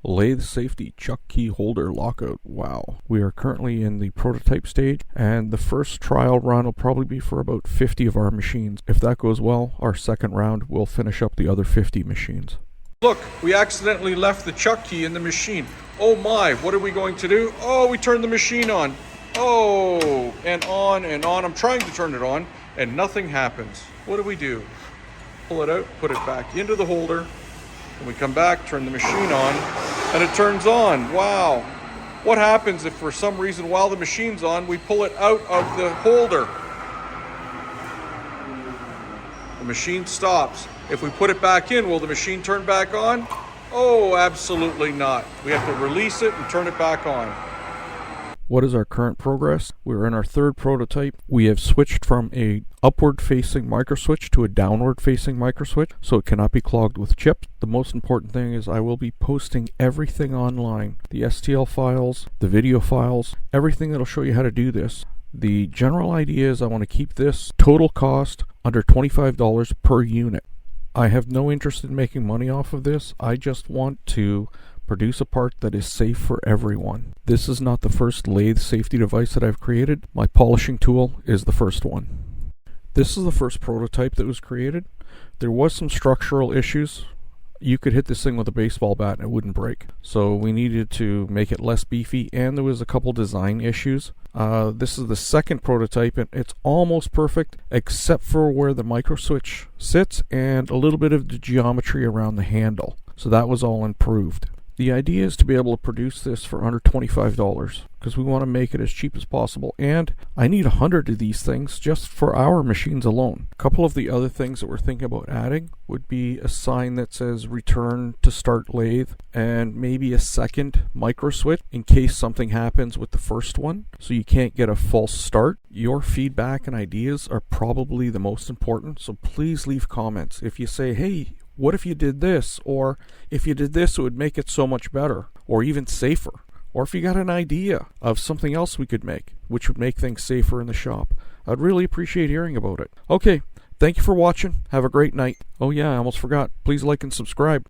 Lathe safety chuck key holder lockout. Wow. We are currently in the prototype stage, and the first trial run will probably be for about 50 of our machines. If that goes well, our second round will finish up the other 50 machines. Look, we accidentally left the chuck key in the machine. Oh my, what are we going to do? Oh, we turned the machine on. Oh, and on and on. I'm trying to turn it on and nothing happens. What do? Pull it out, put it back into the holder. And we come back, turn the machine on, and it turns on. Wow. What happens if for some reason while the machine's on, we pull it out of the holder? The machine stops. If we put it back in, will the machine turn back on? Oh, absolutely not. We have to release it and turn it back on. What is our current progress? We're in our third prototype. We have switched from a upward facing microswitch to a downward facing microswitch, so it cannot be clogged with chips. The most important thing is I will be posting everything online. The STL files, the video files, everything that'll show you how to do this. The general idea is I want to keep this total cost under $25 per unit. I have no interest in making money off of this. I just want to produce a part that is safe for everyone. This is not the first lathe safety device that I've created. My polishing tool is the first one. This is the first prototype that was created. There was some structural issues. You could hit this thing with a baseball bat and it wouldn't break. So we needed to make it less beefy, and there was a couple design issues. This is the second prototype, and it's almost perfect except for where the microswitch sits and a little bit of the geometry around the handle. So that was all improved. The idea is to be able to produce this for under $25 because we want to make it as cheap as possible, and I need 100 of these things just for our machines alone. A couple of the other things that we're thinking about adding would be a sign that says return to start lathe, and maybe a second micro switch in case something happens with the first one so you can't get a false start. Your feedback and ideas are probably the most important, so please leave comments. If you say, hey, what if you did this? Or if you did this, it would make it so much better, or even safer. Or if you got an idea of something else we could make, which would make things safer in the shop, I'd really appreciate hearing about it. Okay, thank you for watching. Have a great night. Oh yeah, I almost forgot. Please like and subscribe.